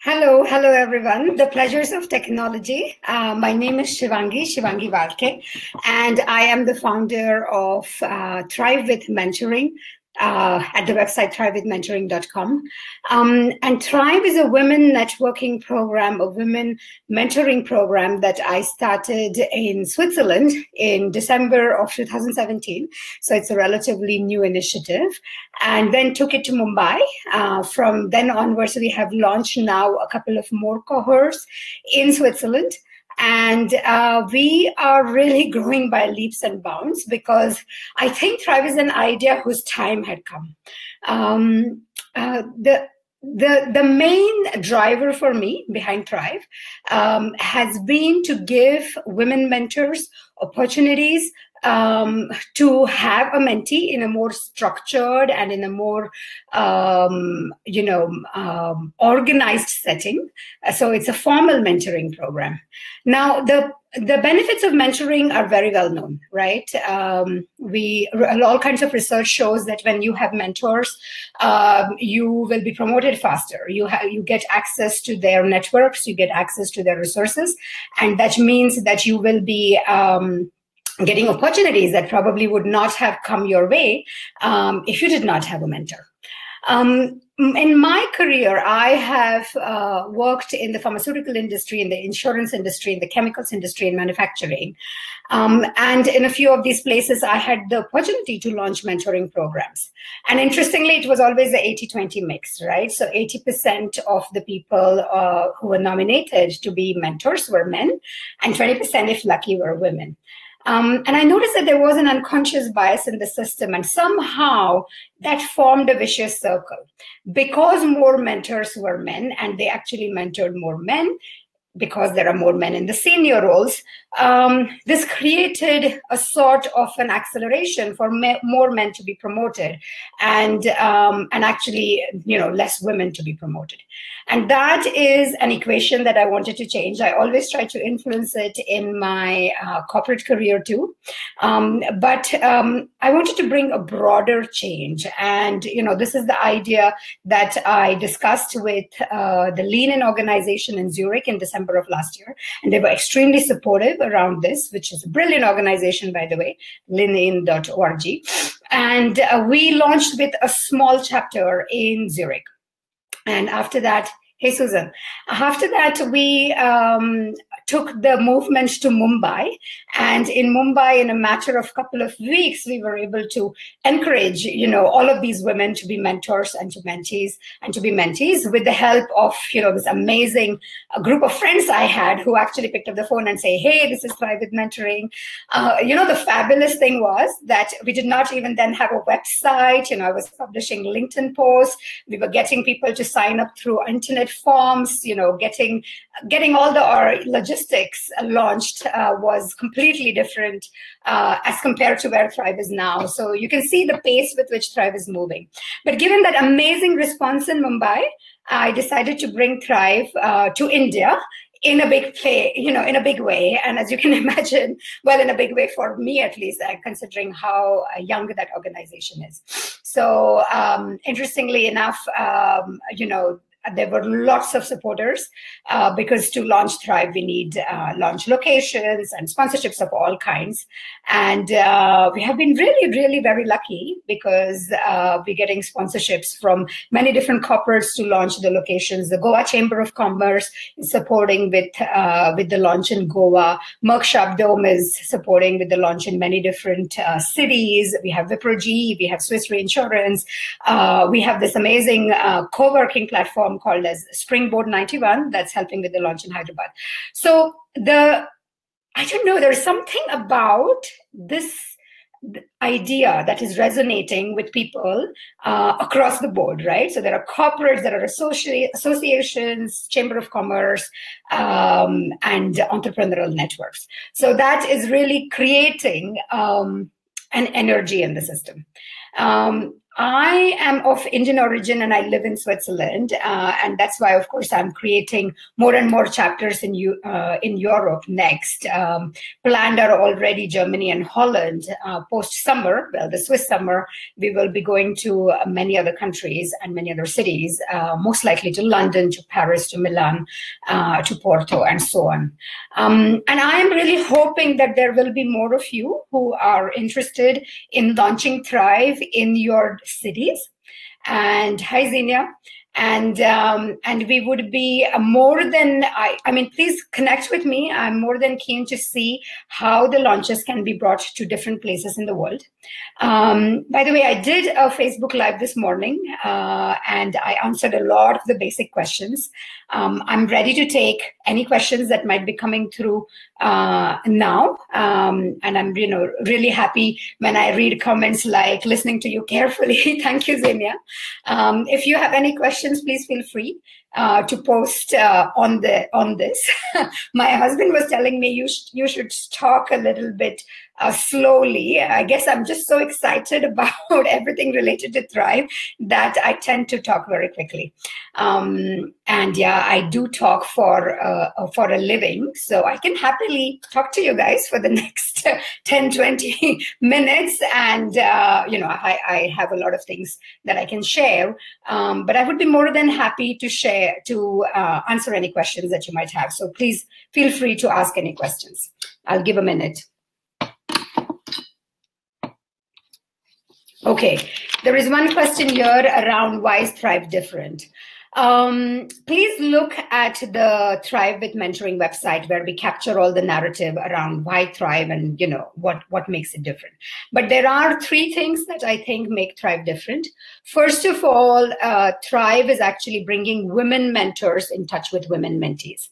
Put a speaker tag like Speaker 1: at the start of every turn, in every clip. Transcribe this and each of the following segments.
Speaker 1: Hello everyone. The pleasures of technology. My name is Shivangi Valke, and I am the founder of Thrive with Mentoring at the website thrivewithmentoring.com. And Thrive is a women networking program, a women mentoring program that I started in Switzerland in December of 2017. So it's a relatively new initiative, and then took it to Mumbai. From then onwards, we have launched now a couple of more cohorts in Switzerland. And we are really growing by leaps and bounds because I think Thrive is an idea whose time had come. The main driver for me behind Thrive has been to give women mentors opportunities to have a mentee in a more structured and in a more, organized setting. So it's a formal mentoring program. Now, the benefits of mentoring are very well known, right? All kinds of research shows that when you have mentors, you will be promoted faster. You get access to their networks, you get access to their resources, and that means that you will be getting opportunities that probably would not have come your way if you did not have a mentor. In my career, I have worked in the pharmaceutical industry, in the insurance industry, in the chemicals industry, in manufacturing. And in a few of these places, I had the opportunity to launch mentoring programs. And interestingly, it was always the 80-20 mix, right? So 80% of the people who were nominated to be mentors were men, and 20%, if lucky, were women. And I noticed that there was an unconscious bias in the system, and somehow that formed a vicious circle. Because more mentors were men, and they actually mentored more men, because there are more men in the senior roles, this created a sort of an acceleration for more men to be promoted, and actually, less women to be promoted. And that is an equation that I wanted to change. I always try to influence it in my corporate career too. But I wanted to bring a broader change. And, this is the idea that I discussed with the Lean-In organization in Zurich in December of last year. And they were extremely supportive around this, which is a brilliant organization, by the way, leanin.org. And we launched with a small chapter in Zurich. And after that, hey, Susan, after that, we took the movement to Mumbai. And in Mumbai, in a matter of a couple of weeks, we were able to encourage, all of these women to be mentors and to mentees and to be mentees with the help of, this amazing group of friends I had who actually picked up the phone and say, hey, this is Thrive with Mentoring. The fabulous thing was that we did not even then have a website. I was publishing LinkedIn posts. We were getting people to sign up through internet forms, getting all our logistics launched was completely different as compared to where Thrive is now. So you can see the pace with which Thrive is moving. But given that amazing response in Mumbai, I decided to bring Thrive to India in a big way. And as you can imagine, well, in a big way for me, at least, considering how young that organization is. So interestingly enough, there were lots of supporters because to launch Thrive, we need launch locations and sponsorships of all kinds. And we have been really, really very lucky because we're getting sponsorships from many different corporates to launch the locations. The Goa Chamber of Commerce is supporting with the launch in Goa. Merck Sharp Dome is supporting with the launch in many different cities. We have Wipro, we have Swiss Reinsurance. We have this amazing co-working platform called as Springboard 91 that's helping with the launch in Hyderabad. So I don't know, there's something about this idea that is resonating with people across the board, right? So there are corporates, there are associations, Chamber of Commerce, and entrepreneurial networks. So that is really creating an energy in the system. I am of Indian origin and I live in Switzerland, and that's why, of course, I'm creating more and more chapters in Europe next. Planned are already Germany and Holland. Post summer, well, the Swiss summer, we will be going to many other countries and many other cities, most likely to London, to Paris, to Milan, to Porto, and so on. And I am really hoping that there will be more of you who are interested in launching Thrive in your cities. And hi, Xenia. And we would be more than, I mean, please connect with me. I'm more than keen to see how the launches can be brought to different places in the world. By the way, I did a Facebook Live this morning, and I answered a lot of the basic questions. I'm ready to take any questions that might be coming through now. And I'm, really happy when I read comments like listening to you carefully. Thank you, Xenia. If you have any questions, please feel free to post on this. My husband was telling me you should talk a little bit slowly. I guess I'm just so excited about everything related to Thrive that I tend to talk very quickly. And yeah, I do talk for a living, so I can happily talk to you guys for the next 10, 20 minutes. And, I have a lot of things that I can share, but I would be more than happy to answer any questions that you might have. So please feel free to ask any questions. I'll give a minute. Okay, there is one question here around why is Thrive different? Please look at the Thrive with Mentoring website, where we capture all the narrative around why Thrive and what makes it different. But there are three things that I think make Thrive different. First of all, Thrive is actually bringing women mentors in touch with women mentees,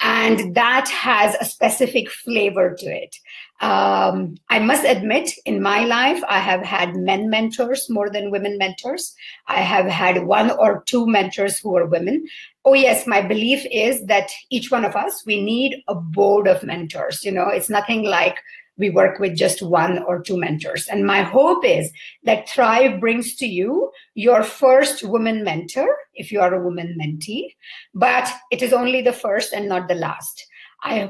Speaker 1: and that has a specific flavor to it. I must admit, in my life, I have had men mentors more than women mentors. I have had one or two mentors who are women. Oh yes, my belief is that each one of us, we need a board of mentors. It's nothing like we work with just one or two mentors. And my hope is that Thrive brings to you your first woman mentor, if you are a woman mentee, but it is only the first and not the last.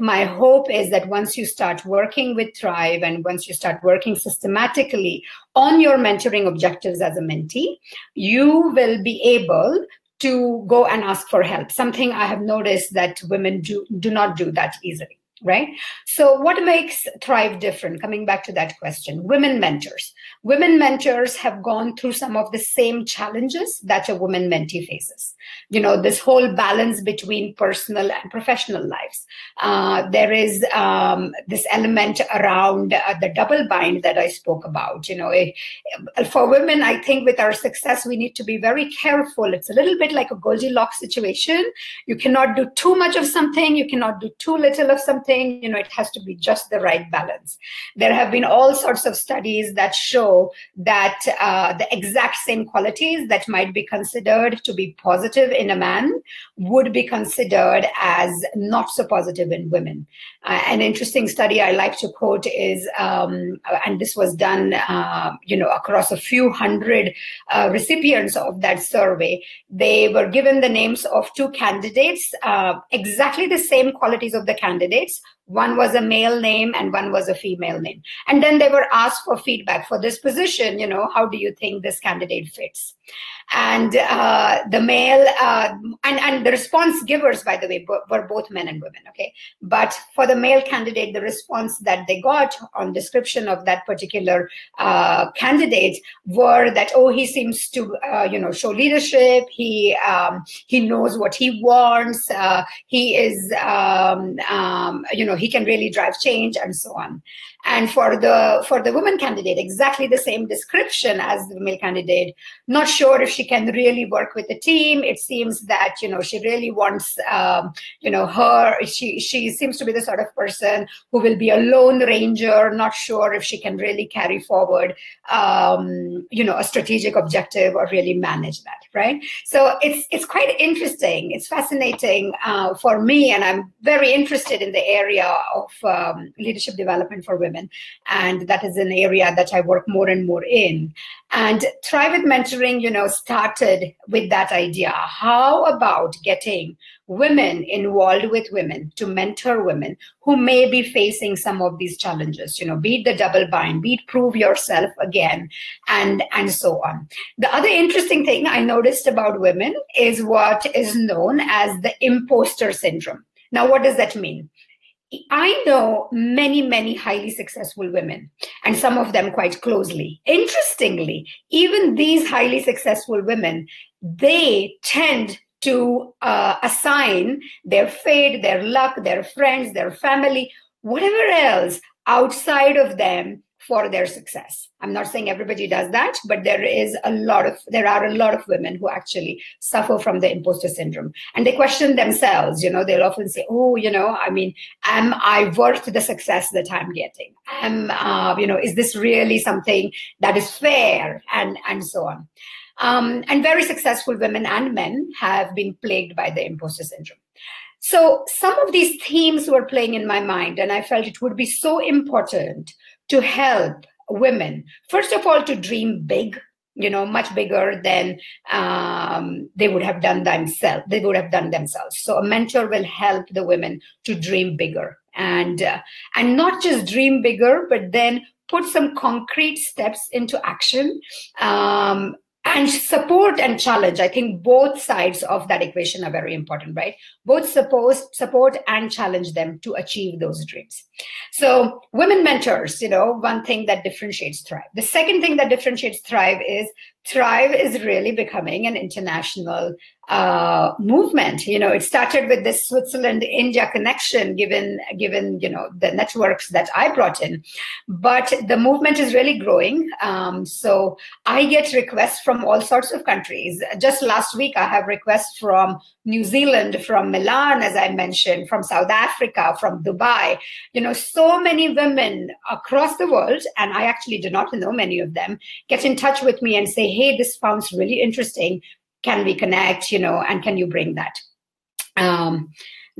Speaker 1: My hope is that once you start working with Thrive and once you start working systematically on your mentoring objectives as a mentee, you will be able to go and ask for help, something I have noticed that women do not do that easily. Right? So what makes Thrive different? Coming back to that question, women mentors. Women mentors have gone through some of the same challenges that a woman mentee faces. This whole balance between personal and professional lives. There is this element around the double bind that I spoke about. For women, I think with our success, we need to be very careful. It's a little bit like a Goldilocks situation. You cannot do too much of something. You cannot do too little of something. It has to be just the right balance. There have been all sorts of studies that show that the exact same qualities that might be considered to be positive in a man would be considered as not so positive in women. An interesting study I like to quote is, and this was done, across a few hundred recipients of that survey. They were given the names of two candidates, exactly the same qualities of the candidates. One was a male name and one was a female name. And then they were asked for feedback for this position. How do you think this candidate fits? And the male, and the response givers, by the way, were both men and women, okay? But for the male candidate, the response that they got on description of that particular candidate were that, oh, he seems to, show leadership. He knows what he wants. He is, he can really drive change and so on. And for the woman candidate, exactly the same description as the male candidate. Not sure if she can really work with the team. It seems that, she really wants, she seems to be the sort of person who will be a lone ranger, not sure if she can really carry forward, a strategic objective or really manage that, right? So it's quite interesting. It's fascinating for me, and I'm very interested in the area of leadership development for women. women. And that is an area that I work more and more in. And Thrive with Mentoring, started with that idea. How about getting women involved with women to mentor women who may be facing some of these challenges, be it the double bind, be it prove yourself again, and so on. The other interesting thing I noticed about women is what is known as the imposter syndrome. Now, what does that mean? I know many, many highly successful women, and some of them quite closely. Interestingly, even these highly successful women, they tend to assign their fate, their luck, their friends, their family, whatever else outside of them for their success. I'm not saying everybody does that, but there are a lot of women who actually suffer from the imposter syndrome, and they question themselves. They'll often say, "Oh, am I worth the success that I'm getting? Is this really something that is fair?" and so on. And very successful women and men have been plagued by the imposter syndrome. So some of these themes were playing in my mind, and I felt it would be so important to help women, first of all, to dream big, much bigger than they would have done themselves. So a mentor will help the women to dream bigger, and not just dream bigger, but then put some concrete steps into action, and support and challenge. I think both sides of that equation are very important, right? Both support and challenge them to achieve those dreams. So women mentors, one thing that differentiates Thrive. The second thing that differentiates Thrive is really becoming an international movement. It started with this Switzerland-India connection, given the networks that I brought in, but the movement is really growing. So I get requests from all sorts of countries. Just last week, I have requests from New Zealand, from Milan, as I mentioned, from South Africa, from Dubai. So many women across the world, and I actually do not know many of them, get in touch with me and say, "Hey, this sounds really interesting. Can we connect, and can you bring that?"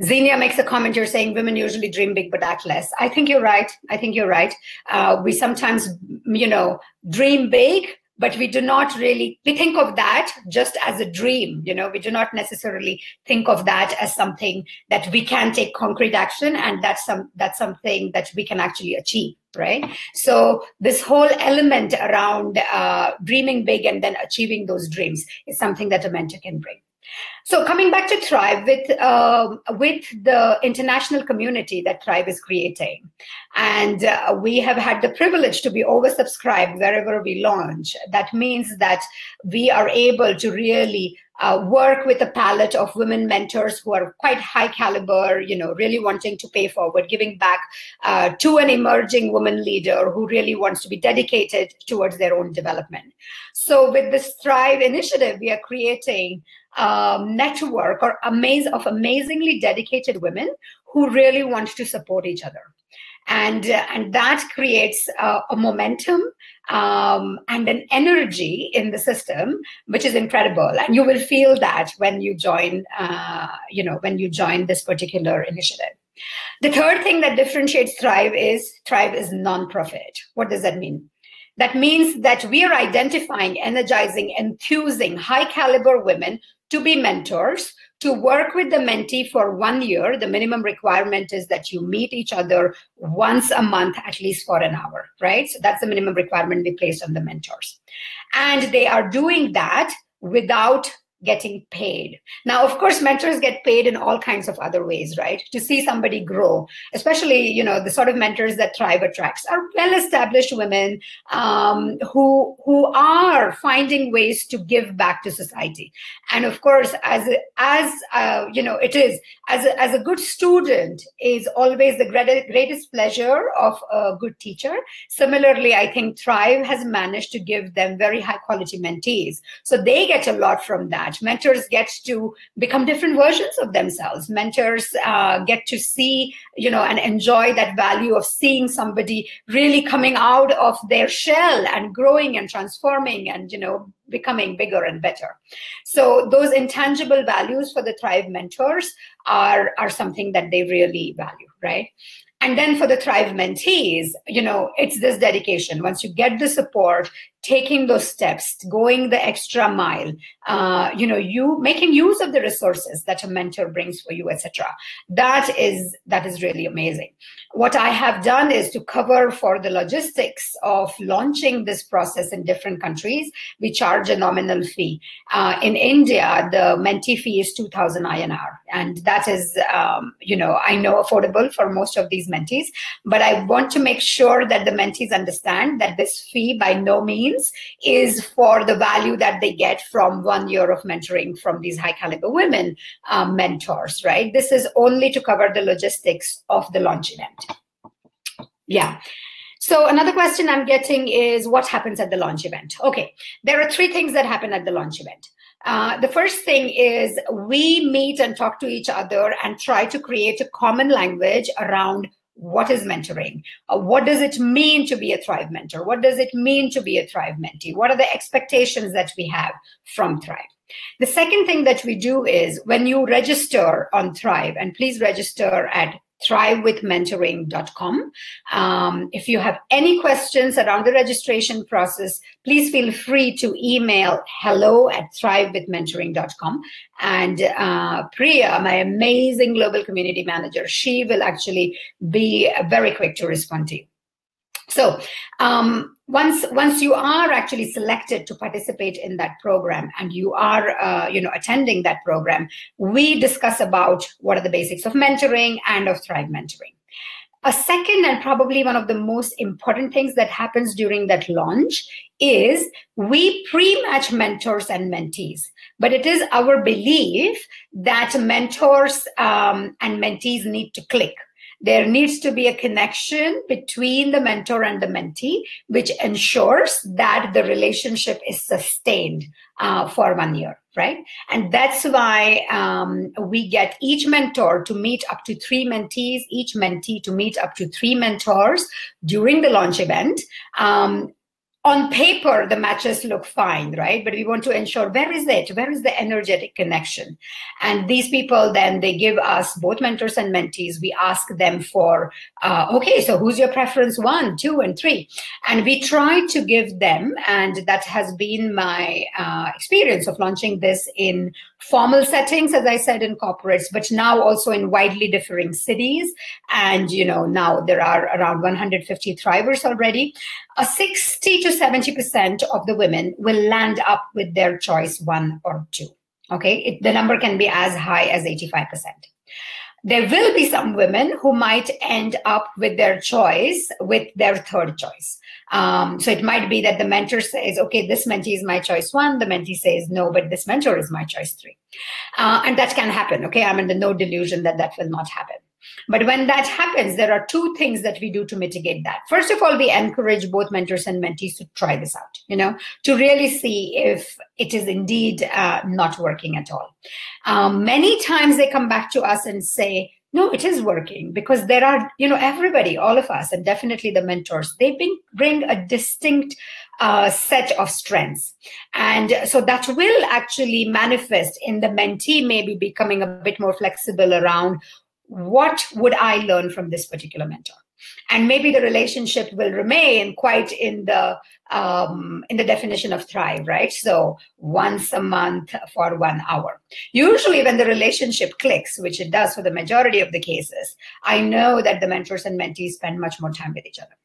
Speaker 1: Xenia makes a comment here saying women usually dream big but act less. I think you're right. We sometimes, dream big, but we do not really, we think of that just as a dream. We do not necessarily think of that as something that we can take concrete action, and that's something that we can actually achieve, right? So this whole element around dreaming big and then achieving those dreams is something that a mentor can bring. So coming back to Thrive, with the international community that Thrive is creating, and we have had the privilege to be oversubscribed wherever we launch. That means that we are able to really work with a palette of women mentors who are quite high caliber, really wanting to pay forward, giving back to an emerging woman leader who really wants to be dedicated towards their own development. So with this Thrive initiative, we are creating network of amazingly dedicated women who really want to support each other. And that creates a momentum and an energy in the system, which is incredible. And you will feel that when you join, this particular initiative. The third thing that differentiates Thrive is nonprofit. What does that mean? That means that we are identifying, energizing, enthusing high caliber women to be mentors, to work with the mentee for 1 year. The minimum requirement is that you meet each other once a month, at least for an hour, right? So that's the minimum requirement we place on the mentors. And they are doing that without getting paid. Now, of course, mentors get paid in all kinds of other ways, right? To see somebody grow, especially, the sort of mentors that Thrive attracts are well-established women who are finding ways to give back to society. And of course, as a good student is always the greatest pleasure of a good teacher. Similarly, I think Thrive has managed to give them very high quality mentees. So they get a lot from that. Mentors get to become different versions of themselves. Mentors get to see, and enjoy that value of seeing somebody really coming out of their shell and growing and transforming and, becoming bigger and better. So those intangible values for the Thrive mentors are something that they really value, right? And then for the Thrive mentees, it's this dedication. Once you get the support, taking those steps, going the extra mile, you making use of the resources that a mentor brings for you, etc. That is really amazing. What I have done is to cover for the logistics of launching this process in different countries. We charge a nominal fee. In India, the mentee fee is 2,000 INR, and that is, I know affordable for most of these mentees. But I want to make sure that the mentees understand that this fee by no means is for the value that they get from 1 year of mentoring from these high caliber women mentors, right? This is only to cover the logistics of the launch event. Yeah. So another question I'm getting is what happens at the launch event? Okay, there are 3 things that happen at the launch event. The first thing is we meet and talk to each other and try to create a common language around what is mentoring? What does it mean to be a Thrive mentor? What does it mean to be a Thrive mentee? What are the expectations that we have from Thrive? The second thing that we do is when you register on Thrive, and please register at thrivewithmentoring.com. If you have any questions around the registration process, please feel free to email hello@thrivewithmentoring.com. And Priya, my amazing global community manager, she will actually be very quick to respond to you. So once you are actually selected to participate in that program and you are attending that program, we discuss about what are the basics of mentoring and of Thrive mentoring. A second and probably one of the most important things that happens during that launch is we pre-match mentors and mentees. But it is our belief that mentors and mentees need to click. There needs to be a connection between the mentor and the mentee, which ensures that the relationship is sustained for 1 year, right? And that's why we get each mentor to meet up to 3 mentees, each mentee to meet up to 3 mentors during the launch event. On paper, the matches look fine, right? But we want to ensure where is the energetic connection? And these people, then they give us both mentors and mentees. We ask them for, okay, so who's your preference 1, 2, and 3? And we try to give them, and that has been my experience of launching this in formal settings, as I said, in corporates, but now also in widely differing cities. And, now there are around 150 Thrivers already. 60 to 70% of the women will land up with their choice 1 or 2. Okay, the number can be as high as 85%. There will be some women who might end up with their choice with their 3rd choice. So it might be that the mentor says, okay, this mentee is my choice 1. The mentee says, no, but this mentor is my choice 3. And that can happen. Okay, I'm under no delusion that that will not happen. But when that happens, there are 2 things that we do to mitigate that. First of all, we encourage both mentors and mentees to try this out, to really see if it is indeed not working at all. Many times they come back to us and say, no, it is working, because there are, everybody, all of us, and definitely the mentors, they bring a distinct set of strengths. And so that will actually manifest in the mentee maybe becoming a bit more flexible around what would I learn from this particular mentor? And maybe the relationship will remain quite in the definition of Thrive, right? So once a month for 1 hour. Usually when the relationship clicks, which it does for the majority of the cases, I know that the mentors and mentees spend much more time with each other.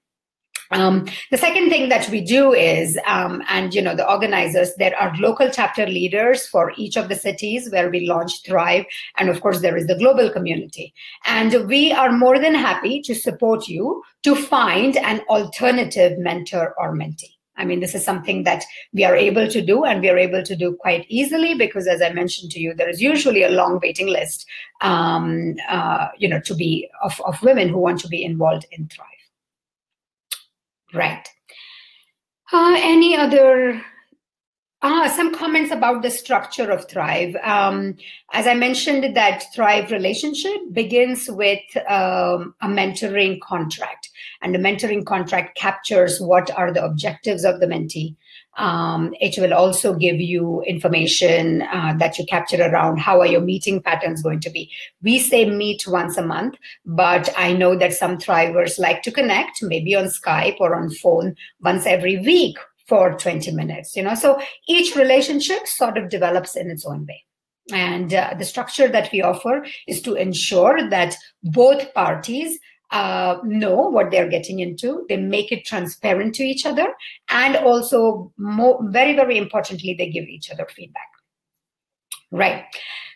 Speaker 1: The second thing that we do is, the organizers, there are local chapter leaders for each of the cities where we launch Thrive. And of course, there is the global community. And we are more than happy to support you to find an alternative mentor or mentee. I mean, this is something that we are able to do, and we are able to do quite easily because, as I mentioned to you, there is usually a long waiting list, to be of women who want to be involved in Thrive. Right. Any other, some comments about the structure of Thrive. As I mentioned, that Thrive relationship begins with a mentoring contract, and the mentoring contract captures what are the objectives of the mentee, It will also give you information that you capture around how are your meeting patterns going to be. We say meet once a month, but I know that some thrivers like to connect, maybe on Skype or on phone once every week for 20 minutes, So each relationship sort of develops in its own way. And the structure that we offer is to ensure that both parties know what they're getting into. They make it transparent to each other. And also, very, very importantly, they give each other feedback. Right.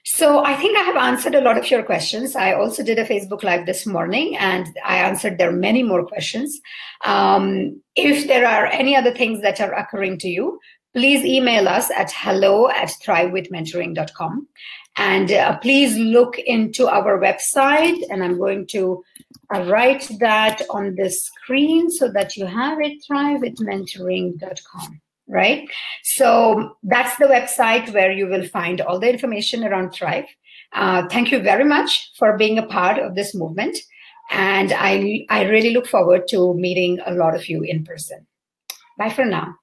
Speaker 1: So I think I have answered a lot of your questions. I also did a Facebook Live this morning, and I answered there many more questions. If there are any other things that are occurring to you, please email us at hello@thrivewithmentoring.com. And please look into our website. And I'm going to write that on the screen so that you have it, thrivewithmentoring.com. Right? So that's the website where you will find all the information around Thrive. Thank you very much for being a part of this movement. And I really look forward to meeting a lot of you in person. Bye for now.